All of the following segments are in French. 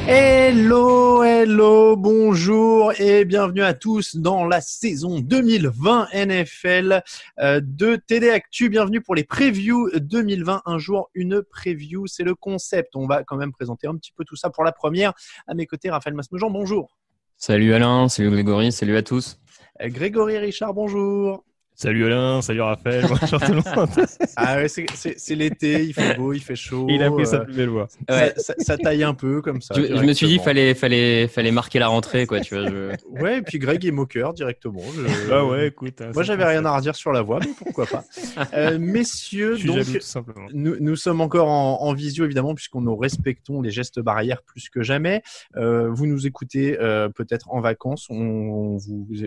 Hello, bonjour et bienvenue à tous dans la saison 2020 NFL de TD Actu. Bienvenue pour les previews 2020, un jour une preview, c'est le concept. On va quand même présenter un petit peu tout ça pour la première. À mes côtés, Raphaël Masmejean, bonjour. Salut Alain, salut Grégory, salut à tous. Grégory Richard, bonjour. Salut Alain, salut Raphaël, bonjour tout le monde. Ah ouais, c'est l'été, il fait beau, il fait chaud. Il a pris sa plus belle voix. Ouais. Ça taille un peu comme ça. Je me suis dit fallait marquer la rentrée, quoi, tu vois. Ouais, et puis Greg est moqueur directement. Bah ouais, écoute. Moi, j'avais rien à redire sur la voix, mais pourquoi pas. Messieurs, je suis donc, jaloux, tout simplement. Nous sommes encore en visio, évidemment, puisqu'on nous respectons les gestes barrières plus que jamais. Vous nous écoutez peut-être en vacances. Je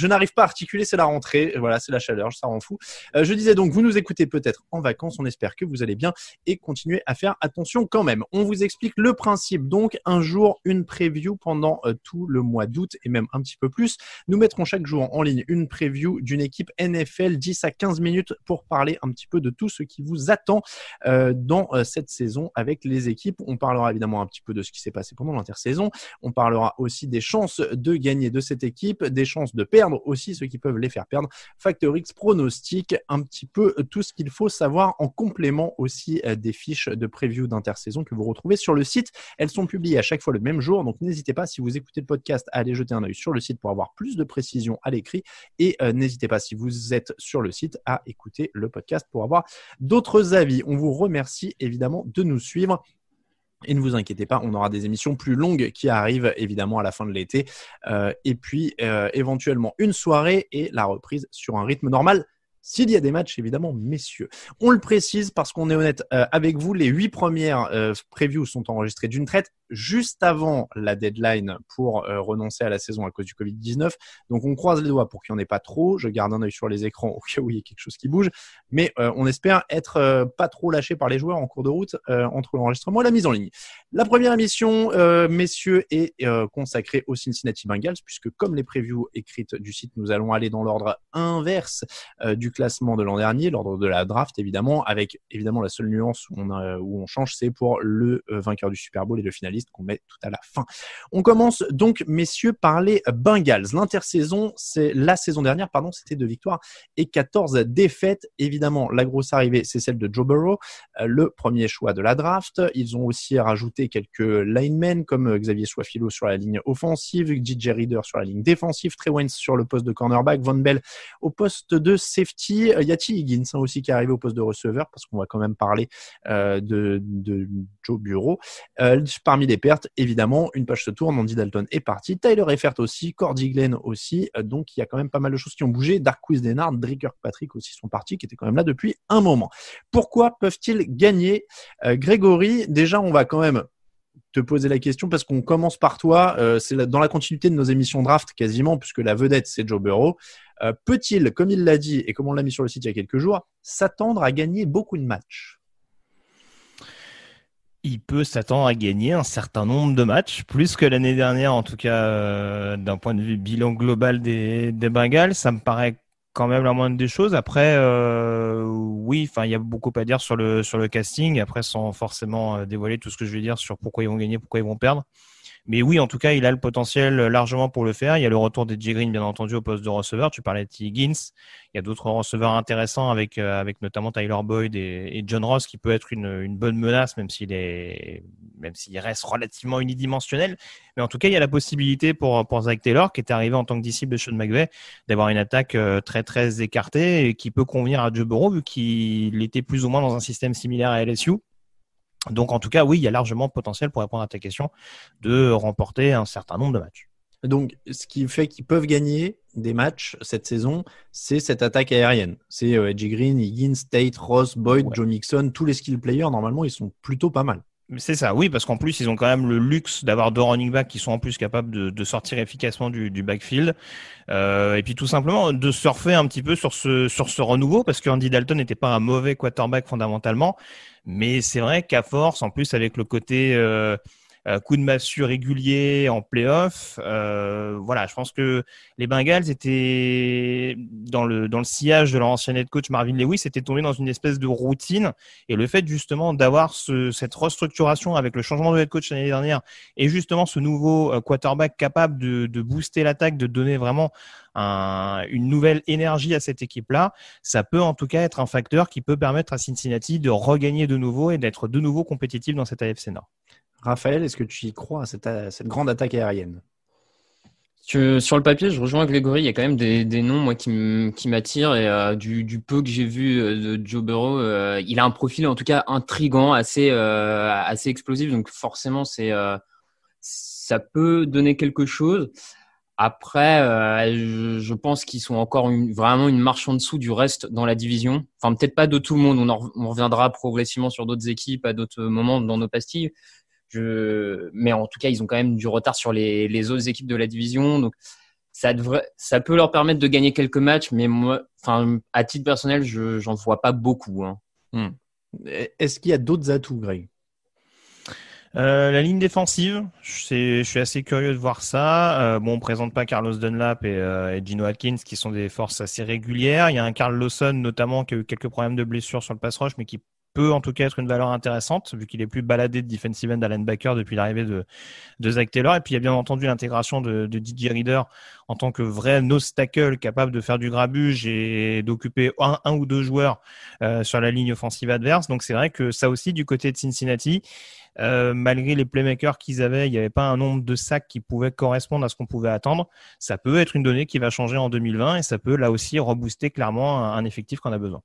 n'arrive pas à articuler, c'est la rentrée. Voilà, c'est la chaleur, ça rend fou. Je disais donc, vous nous écoutez peut-être en vacances. On espère que vous allez bien et continuez à faire attention quand même. On vous explique le principe. Donc, un jour, une preview pendant tout le mois d'août et même un petit peu plus. Nous mettrons chaque jour en ligne une preview d'une équipe NFL 10 à 15 minutes pour parler un petit peu de tout ce qui vous attend dans cette saison avec les équipes. On parlera évidemment un petit peu de ce qui s'est passé pendant l'intersaison. On parlera aussi des chances de gagner de cette équipe, des chances de perdre aussi, ceux qui peuvent les faire perdre. Factor X, pronostic, un petit peu tout ce qu'il faut savoir en complément aussi des fiches de preview d'intersaison que vous retrouvez sur le site. Elles sont publiées à chaque fois le même jour, donc n'hésitez pas, si vous écoutez le podcast, à aller jeter un œil sur le site pour avoir plus de précision à l'écrit et n'hésitez pas, si vous êtes sur le site, à écouter le podcast pour avoir d'autres avis. On vous remercie évidemment de nous suivre. Et ne vous inquiétez pas, on aura des émissions plus longues qui arrivent évidemment à la fin de l'été. Et puis éventuellement une soirée et la reprise sur un rythme normal. S'il y a des matchs, évidemment, messieurs. On le précise parce qu'on est honnête avec vous, les 8 premières previews sont enregistrées d'une traite juste avant la deadline pour renoncer à la saison à cause du Covid-19. Donc, on croise les doigts pour qu'il n'y en ait pas trop. Je garde un œil sur les écrans au cas où il y a quelque chose qui bouge. Mais on espère être pas trop lâché par les joueurs en cours de route entre l'enregistrement et la mise en ligne. La première émission, messieurs, est consacrée aux Cincinnati Bengals puisque comme les previews écrites du site, nous allons aller dans l'ordre inverse du classement de l'an dernier, l'ordre de la draft évidemment, avec évidemment la seule nuance où on change, c'est pour le vainqueur du Super Bowl et le finaliste qu'on met tout à la fin. On commence donc, messieurs, par les Bengals. L'intersaison, c'est la saison dernière, c'était 2 victoires et 14 défaites. Évidemment, la grosse arrivée, c'est celle de Joe Burrow, le premier choix de la draft. Ils ont aussi rajouté quelques linemen comme Xavier Su'a-Filo sur la ligne offensive, DJ Reader sur la ligne défensive, Trey Waynes sur le poste de cornerback, Von Bell au poste de safety. Yati Higgins aussi qui est arrivé au poste de receveur parce qu'on va quand même parler de Joe Burrow. Parmi les pertes, évidemment, une page se tourne, Andy Dalton est parti, Tyler Eifert aussi, Cordy Glenn aussi, donc il y a quand même pas mal de choses qui ont bougé. Darqueze Dennard, Dre Kirkpatrick aussi sont partis, qui étaient quand même là depuis un moment. Pourquoi peuvent-ils gagner? Grégory, déjà on va quand même te poser la question parce qu'on commence par toi, c'est dans la continuité de nos émissions draft quasiment, puisque la vedette c'est Joe Burrow. Peut-il, comme il l'a dit et comme on l'a mis sur le site il y a quelques jours, s'attendre à gagner beaucoup de matchs? Il peut s'attendre à gagner un certain nombre de matchs, plus que l'année dernière en tout cas, d'un point de vue bilan global des Bengals, ça me paraît quand même la moindre des choses. Après, oui, il y a beaucoup à dire sur le casting. Après, sans forcément dévoiler tout ce que je vais dire sur pourquoi ils vont gagner, pourquoi ils vont perdre. Mais oui, en tout cas, il a le potentiel largement pour le faire. Il y a le retour d'A.J. Green, bien entendu, au poste de receveur. Tu parlais de T. Higgins. Il y a d'autres receveurs intéressants avec notamment Tyler Boyd et John Ross qui peut être une bonne menace, même s'il reste relativement unidimensionnel. Mais en tout cas, il y a la possibilité pour Zach Taylor, qui est arrivé en tant que disciple de Sean McVay, d'avoir une attaque très, très écartée et qui peut convenir à Joe Burrow, vu qu'il était plus ou moins dans un système similaire à LSU. Donc, en tout cas, oui, il y a largement potentiel, pour répondre à ta question, de remporter un certain nombre de matchs. Donc, ce qui fait qu'ils peuvent gagner des matchs cette saison, c'est cette attaque aérienne. C'est A.J. Green, Higgins, Tate, Ross, Boyd, Joe Mixon, tous les skill players, normalement, ils sont plutôt pas mal. C'est ça, oui, parce qu'en plus, ils ont quand même le luxe d'avoir 2 running backs qui sont en plus capables de sortir efficacement du backfield. Et puis tout simplement, de surfer un petit peu sur ce renouveau, parce que Andy Dalton n'était pas un mauvais quarterback fondamentalement. Mais c'est vrai qu'à force, en plus avec le côté coup de massue régulier en play-off. Voilà, je pense que les Bengals étaient dans le sillage de leur ancien head coach Marvin Lewis, étaient tombés dans une espèce de routine. Et le fait justement d'avoir cette restructuration avec le changement de head coach l'année dernière et justement ce nouveau quarterback capable de booster l'attaque, de donner vraiment une nouvelle énergie à cette équipe-là, ça peut en tout cas être un facteur qui peut permettre à Cincinnati de regagner de nouveau et d'être de nouveau compétitif dans cette AFC Nord. Raphaël, est-ce que tu y crois à cette grande attaque aérienne? Sur le papier, je rejoins Grégory. Il y a quand même des noms moi qui m'attirent et du peu que j'ai vu de Joe Burrow, il a un profil en tout cas intriguant, assez explosif. Donc forcément, ça peut donner quelque chose. Après, je pense qu'ils sont encore vraiment une marche en dessous du reste dans la division. Enfin, peut-être pas de tout le monde. On reviendra progressivement sur d'autres équipes à d'autres moments dans nos pastilles. Mais en tout cas, ils ont quand même du retard sur les autres équipes de la division. Donc, ça peut leur permettre de gagner quelques matchs. Mais moi, enfin, à titre personnel, j'en vois pas beaucoup. Hein. Est-ce qu'il y a d'autres atouts, Greg? La ligne défensive, je suis assez curieux de voir ça. On présente pas Carlos Dunlap et Geno Atkins qui sont des forces assez régulières. Il y a un Carl Lawson notamment qui a eu quelques problèmes de blessure sur le pass rush, mais qui peut en tout cas être une valeur intéressante vu qu'il est plus baladé de defensive end à linebacker depuis l'arrivée de Zach Taylor. Et puis il y a bien entendu l'intégration de DJ Reader en tant que vrai nose tackle capable de faire du grabuge et d'occuper un ou deux joueurs sur la ligne offensive adverse. Donc c'est vrai que ça aussi du côté de Cincinnati, malgré les playmakers qu'ils avaient, il n'y avait pas un nombre de sacs qui pouvait correspondre à ce qu'on pouvait attendre. Ça peut être une donnée qui va changer en 2020 et ça peut là aussi rebooster clairement un effectif qu'on a besoin.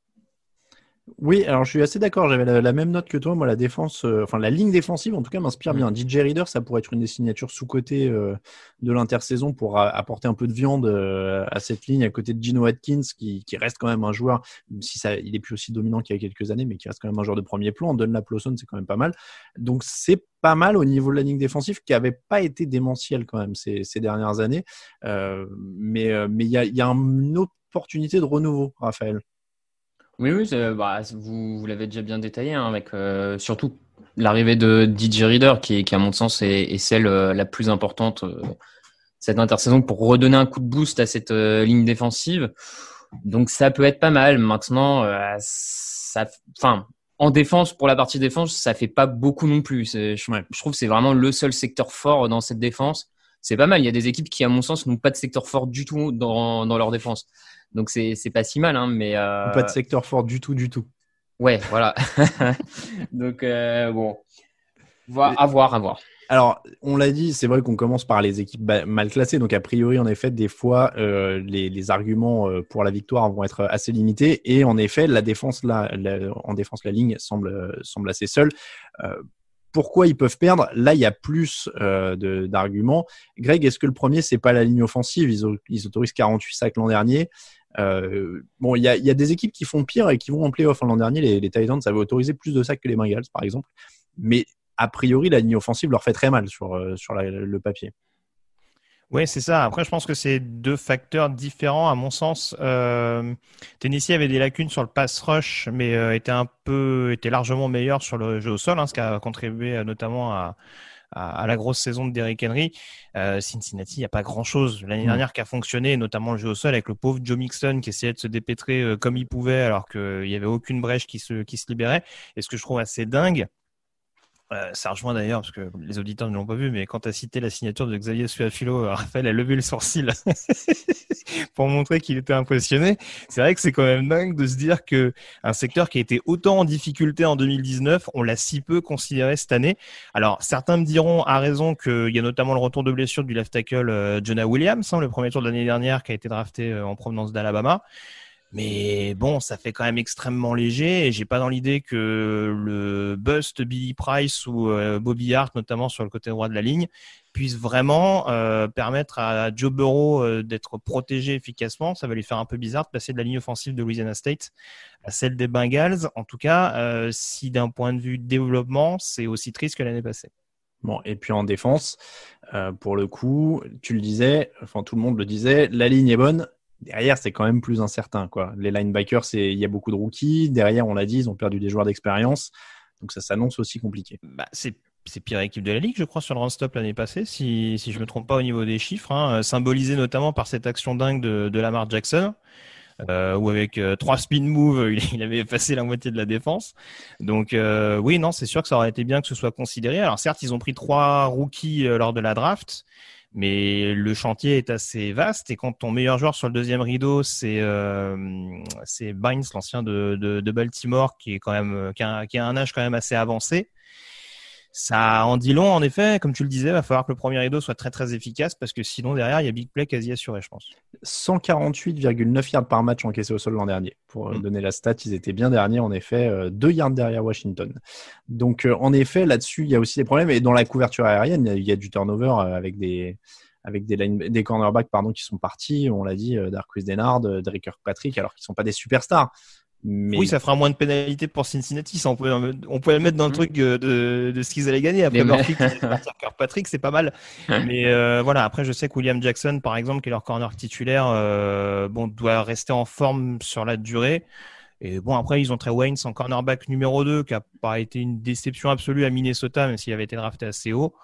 Oui, alors je suis assez d'accord. J'avais la même note que toi. Moi, la défense, enfin la ligne défensive, en tout cas, m'inspire bien. DJ Reader, ça pourrait être une des signatures sous-côté de l'intersaison pour apporter un peu de viande à cette ligne à côté de Geno Atkins, qui reste quand même un joueur, même si il est plus aussi dominant qu'il y a quelques années, mais qui reste quand même un joueur de premier plan. Dunlap Lawson, c'est quand même pas mal. Donc c'est pas mal au niveau de la ligne défensive qui avait pas été démentielle quand même ces dernières années. Mais il y a une opportunité de renouveau, Raphaël. Oui, vous l'avez déjà bien détaillé, hein, avec surtout l'arrivée de DJ Reader, qui à mon sens est celle la plus importante cette intersaison pour redonner un coup de boost à cette ligne défensive. Donc ça peut être pas mal. Maintenant, en défense, pour la partie défense, ça fait pas beaucoup non plus. Je trouve que c'est vraiment le seul secteur fort dans cette défense. C'est pas mal. Il y a des équipes qui, à mon sens, n'ont pas de secteur fort du tout dans leur défense. Donc c'est pas si mal, hein, mais pas de secteur fort du tout. Ouais, voilà. Donc bon, à voir. Alors, on l'a dit, c'est vrai qu'on commence par les équipes mal classées. Donc, a priori, en effet, des fois, les arguments pour la victoire vont être assez limités. Et en effet, la défense, en défense, la ligne semble assez seule. Pourquoi ils peuvent perdre? Là, il y a plus d'arguments. Greg, est-ce que le premier, c'est pas la ligne offensive? Ils autorisent 48 sacs l'an dernier. Il y a des équipes qui font pire et qui vont en play-off. L'an dernier, les Titans avaient autorisé plus de sacs que les Bengals, par exemple. Mais a priori, la ligne offensive leur fait très mal sur le papier. Oui, c'est ça. Après, je pense que c'est deux facteurs différents. À mon sens, Tennessee avait des lacunes sur le pass rush, mais était largement meilleur sur le jeu au sol, hein, ce qui a contribué notamment à la grosse saison de Derrick Henry. Cincinnati, il n'y a pas grand-chose l'année dernière qui a fonctionné, notamment le jeu au sol avec le pauvre Joe Mixon qui essayait de se dépêtrer comme il pouvait alors qu'il n'y avait aucune brèche qui se libérait. Et ce que je trouve assez dingue, ça rejoint d'ailleurs, parce que les auditeurs ne l'ont pas vu, mais quand tu as cité la signature de Xavier Su'a-Filo, Raphaël a levé le sourcil pour montrer qu'il était impressionné. C'est vrai que c'est quand même dingue de se dire que un secteur qui a été autant en difficulté en 2019, on l'a si peu considéré cette année. Alors, certains me diront à raison qu'il y a notamment le retour de blessure du left tackle Jonah Williams, le premier tour de l'année dernière, qui a été drafté en provenance d'Alabama. Mais bon, ça fait quand même extrêmement léger et j'ai pas dans l'idée que le bust Billy Price ou Bobby Hart, notamment sur le côté droit de la ligne, puisse vraiment permettre à Joe Burrow d'être protégé efficacement. Ça va lui faire un peu bizarre de passer de la ligne offensive de Louisiana State à celle des Bengals. En tout cas, si d'un point de vue développement, c'est aussi triste que l'année passée. Bon, et puis en défense, pour le coup, tu le disais, enfin tout le monde le disait, la ligne est bonne. Derrière, c'est quand même plus incertain, quoi. Les linebackers, il y a beaucoup de rookies. Derrière, on l'a dit, ils ont perdu des joueurs d'expérience. Donc, ça s'annonce aussi compliqué. C'est pire équipe de la ligue, je crois, sur le run-stop l'année passée, si je me trompe pas au niveau des chiffres, hein, symbolisé notamment par cette action dingue de Lamar Jackson, où avec 3 spin moves, il avait effacé la moitié de la défense. Donc oui, non, c'est sûr que ça aurait été bien que ce soit considéré. Alors certes, ils ont pris 3 rookies lors de la draft, mais le chantier est assez vaste. Et quand ton meilleur joueur sur le deuxième rideau, c'est Bynes, l'ancien de Baltimore, qui est quand même qui a un âge quand même assez avancé. Ça en dit long, en effet. Comme tu le disais, il va falloir que le premier rideau soit très très efficace parce que sinon derrière il y a big play quasi assuré, je pense. 148,9 yards par match encaissés au sol l'an dernier. Pour donner la stat, ils étaient bien derniers, en effet, 2 yards derrière Washington. Donc, en effet, là-dessus, il y a aussi des problèmes. Et dans la couverture aérienne, il y a du turnover avec des cornerbacks qui sont partis. On l'a dit, Darqueze Dennard, Drake Kirkpatrick, alors qu'ils ne sont pas des superstars. Mais... Oui, ça fera moins de pénalités pour Cincinnati. Ça, on pouvait le mettre dans le truc de ce qu'ils allaient gagner. Après Murphy qui est parti à Kirkpatrick, c'est pas mal. Mais voilà, après, je sais que William Jackson, par exemple, qui est leur corner titulaire, doit rester en forme sur la durée. Et bon, après, ils ont Trey Waynes en cornerback numéro 2, qui a pas été une déception absolue à Minnesota, même s'il avait été drafté assez haut.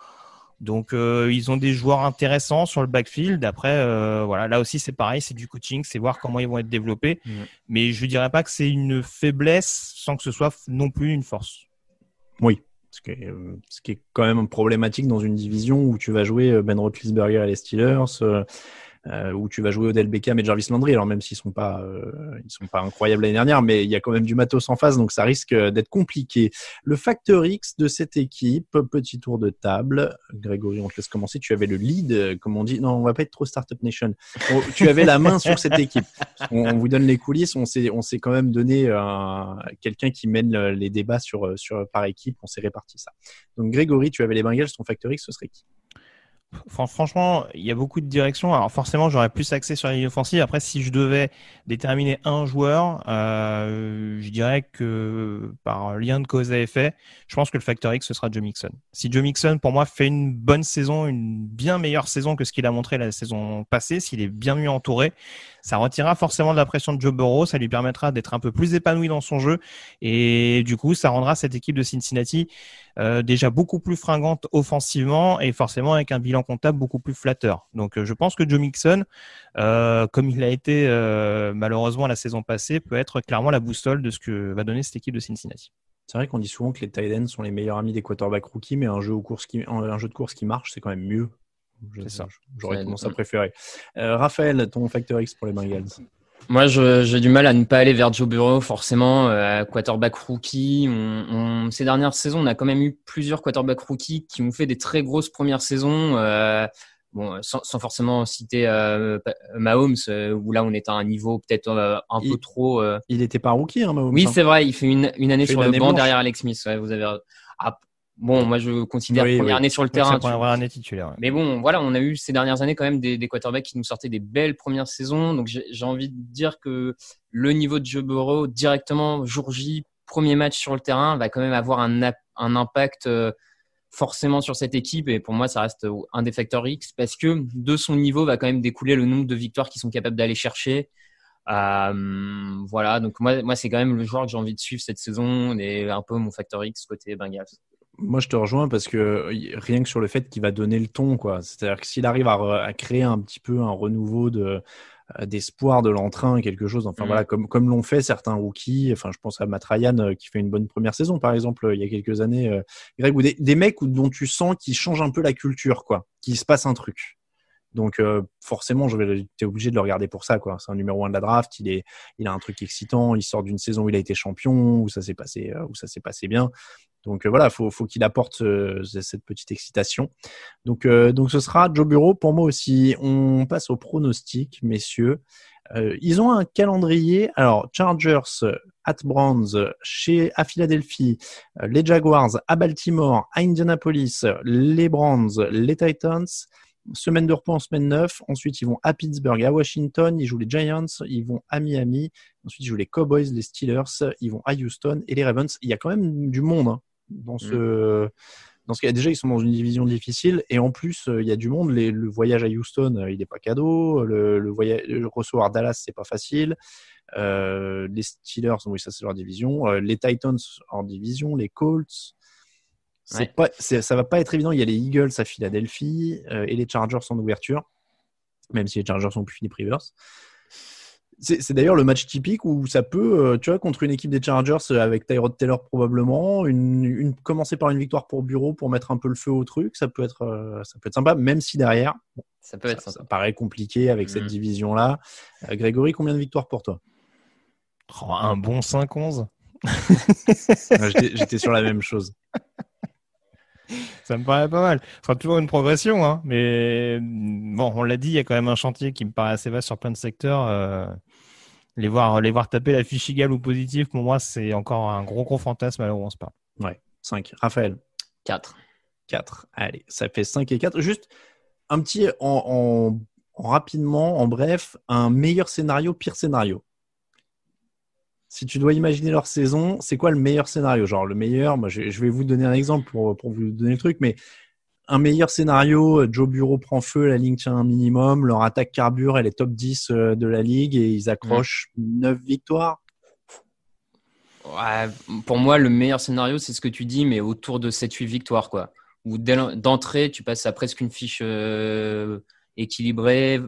Donc, ils ont des joueurs intéressants sur le backfield. Après, voilà, là aussi, c'est pareil, c'est du coaching, c'est voir comment ils vont être développés. Mais je dirais pas que c'est une faiblesse sans que ce soit non plus une force. Oui, ce qui est quand même problématique dans une division où tu vas jouer Ben Roethlisberger et les Steelers, où tu vas jouer Odell Beckham et Jarvis Landry. Alors même s'ils sont pas incroyables l'année dernière, mais il y a quand même du matos en face, donc ça risque d'être compliqué. Le facteur X de cette équipe, petit tour de table. Grégory, on te laisse commencer. Tu avais le lead, comme on dit. Non, on va pas être trop Startup Nation. Tu avais la main sur cette équipe. On vous donne les coulisses. On s'est quand même donné quelqu'un qui mène les débats sur par équipe. On s'est réparti ça. Donc Grégory, tu avais les Bengals. Ton facteur X, ce serait qui? Franchement, il y a beaucoup de directions. Alors forcément, j'aurais plus axé sur la ligne offensive. Après, si je devais déterminer un joueur, je dirais que par lien de cause à effet, je pense que le facteur X, ce sera Joe Mixon. Si Joe Mixon, pour moi, fait une bonne saison, une bien meilleure saison que ce qu'il a montré la saison passée, s'il est bien mieux entouré, ça retirera forcément de la pression de Joe Burrow. Ça lui permettra d'être un peu plus épanoui dans son jeu. Et du coup, ça rendra cette équipe de Cincinnati déjà beaucoup plus fringante offensivement et forcément avec un bilan comptable beaucoup plus flatteur. Donc je pense que Joe Mixon, comme il a été malheureusement la saison passée, peut être clairement la boussole de ce que va donner cette équipe de Cincinnati. C'est vrai qu'on dit souvent que les tight ends sont les meilleurs amis des quarterbacks rookies, mais un jeu de course qui marche, c'est quand même mieux. J'aurais tendance à préférer. Raphaël, ton facteur X pour les Bengals? Moi, j'ai du mal à ne pas aller vers Joe Burrow, forcément, quarterback rookie. Ces dernières saisons, on a quand même eu plusieurs quarterbacks rookies qui ont fait des très grosses premières saisons. Sans forcément citer Mahomes, où là, on est à un niveau peut-être un peu trop. Il n'était pas rookie, hein, Mahomes. Oui, c'est vrai. Il fait une année sur le banc blanche derrière Alex Smith. Ouais, vous avez. Bon, moi, je considère première année sur le terrain. Première année titulaire. Ouais. Mais bon, voilà, on a eu ces dernières années quand même des quarterbacks qui nous sortaient des belles premières saisons. Donc, j'ai envie de dire que le niveau de Joe Burrow, directement, jour J, premier match sur le terrain, va quand même avoir un impact forcément sur cette équipe. Et pour moi, ça reste un des facteurs X parce que de son niveau va quand même découler le nombre de victoires qu'ils sont capables d'aller chercher. Voilà, donc moi, c'est quand même le joueur que j'ai envie de suivre cette saison et un peu mon facteur X côté Bengals. Moi, je te rejoins parce que rien que sur le fait qu'il va donner le ton, quoi. C'est-à-dire que s'il arrive à créer un petit peu un renouveau d'espoir, de l'entrain, quelque chose. Enfin voilà, comme l'ont fait certains rookies. Enfin, je pense à Matt Ryan qui fait une bonne première saison, par exemple, il y a quelques années. Greg, ou des mecs dont tu sens qu'ils changent un peu la culture, quoi. Qu'il se passe un truc. Donc forcément, t'es obligé de le regarder pour ça, quoi. C'est un numéro 1 de la draft. Il a un truc excitant. Il sort d'une saison où il a été champion, où ça s'est passé bien. Donc voilà, faut qu'il apporte cette petite excitation. Donc ce sera Joe Burrow pour moi aussi. On passe au pronostic, messieurs. Ils ont un calendrier. Alors Chargers at Browns, à Philadelphie, les Jaguars à Baltimore, à Indianapolis, les Browns, les Titans. Semaine de repos en semaine 9. Ensuite, ils vont à Pittsburgh, à Washington. Ils jouent les Giants. Ils vont à Miami. Ensuite, ils jouent les Cowboys, les Steelers. Ils vont à Houston et les Ravens. Il y a quand même du monde dans ce cas. Déjà, ils sont dans une division difficile. Et en plus, il y a du monde. Le voyage à Houston, il n'est pas cadeau. Le recevoir Dallas, c'est pas facile. Les Steelers, oui, ça, c'est leur division. Les Titans en division. Les Colts. Ça va pas être évident. Il y a les Eagles à Philadelphie et les Chargers en ouverture, même si les Chargers sont plus Philip Rivers. C'est d'ailleurs le match typique où ça peut, tu vois, contre une équipe des Chargers avec Tyrod Taylor probablement, commencer par une victoire pour Bureau pour mettre un peu le feu au truc, ça peut être sympa, même si derrière, ça paraît compliqué avec cette division-là. Grégory, combien de victoires pour toi? Un bon 5-11. J'étais sur la même chose. Ça me paraît pas mal. Ce sera toujours une progression, hein. Mais bon, on l'a dit, il y a quand même un chantier qui me paraît assez vaste sur plein de secteurs. Les voir taper la fiche égale ou positive, pour moi, c'est encore un gros fantasme à l'heure où on se parle. Ouais, 5. Raphaël? 4. Allez, ça fait 5 et 4. Juste un petit, rapidement, en bref, un meilleur scénario, pire scénario. Si tu dois imaginer leur saison, c'est quoi le meilleur scénario? Genre le meilleur, moi je vais vous donner un exemple pour vous donner le truc, mais un meilleur scénario, Joe Burrow prend feu, la ligne tient un minimum, leur attaque carbure, elle est top 10 de la ligue et ils accrochent 9 victoires. Ouais, pour moi, le meilleur scénario, c'est ce que tu dis, mais autour de 7-8 victoires, quoi. Où d'entrée, tu passes à presque une fiche équilibrée,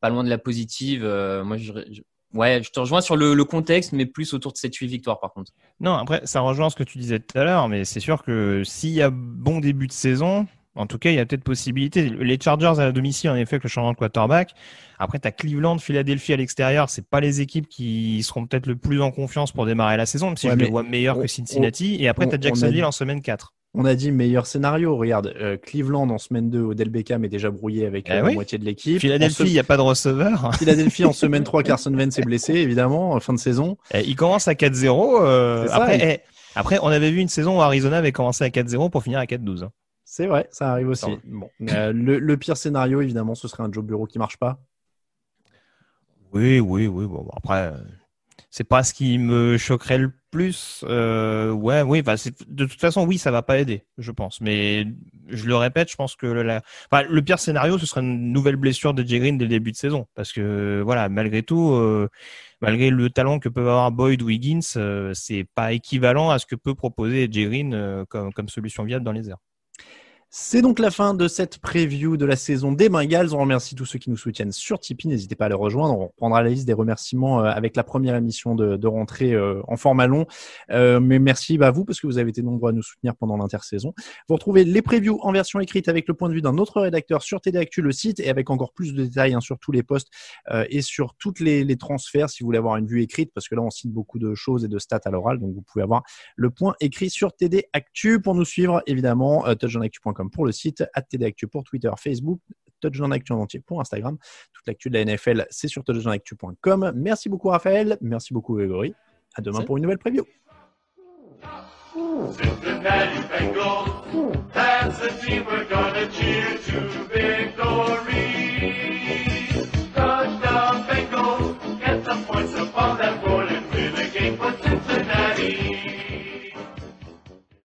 pas loin de la positive. Moi, je te rejoins sur le contexte, mais plus autour de 7-8 victoires, par contre. Non, après, ça rejoint ce que tu disais tout à l'heure, mais c'est sûr que s'il y a bon début de saison, en tout cas, il y a peut-être possibilité. Les Chargers à domicile, en effet, avec le changement de quarterback. Après, tu as Cleveland, Philadelphie à l'extérieur. C'est pas les équipes qui seront peut-être le plus en confiance pour démarrer la saison, même si je les vois meilleurs que Cincinnati. Et après, tu as Jacksonville en semaine 4. On a dit meilleur scénario. Regarde, Cleveland en semaine 2, Odell Beckham est déjà brouillé avec la moitié de l'équipe. Philadelphie, il n'y a pas de receveur. Philadelphie en semaine 3, Carson Wentz est blessé, évidemment, en fin de saison. Il commence à 4-0. Après, on avait vu une saison où Arizona avait commencé à 4-0 pour finir à 4-12. C'est vrai, ça arrive aussi. Bon. Le pire scénario, évidemment, ce serait un Joe Burrow qui marche pas. Oui. Bon, après, c'est pas ce qui me choquerait le plus. De toute façon, oui, ça va pas aider, je pense. Mais je le répète, je pense que le pire scénario, ce serait une nouvelle blessure de Jay Green dès le début de saison. Parce que, voilà, malgré tout, malgré le talent que peuvent avoir Boyd ou Higgins, c'est pas équivalent à ce que peut proposer Jay Green comme solution viable dans les airs. C'est donc la fin de cette preview de la saison des Bengals. On remercie tous ceux qui nous soutiennent sur Tipeee. N'hésitez pas à les rejoindre. On reprendra la liste des remerciements avec la première émission de rentrée en format long. Mais merci à vous parce que vous avez été nombreux à nous soutenir pendant l'intersaison. Vous retrouvez les previews en version écrite avec le point de vue d'un autre rédacteur sur TD Actu, le site, et avec encore plus de détails sur tous les posts et sur toutes les transferts si vous voulez avoir une vue écrite, parce que là on cite beaucoup de choses et de stats à l'oral, donc vous pouvez avoir le point écrit sur TD Actu. Pour nous suivre, évidemment, touchdownactu.com pour le site, @TDActu pour Twitter, Facebook, touchdownactu en entier pour Instagram. Toute l'actu de la NFL, c'est sur touchdownactu.com. Merci beaucoup Raphaël, merci beaucoup Grégory. À demain pour une nouvelle preview. Cincinnati Bengals, that's the team we're gonna cheer to.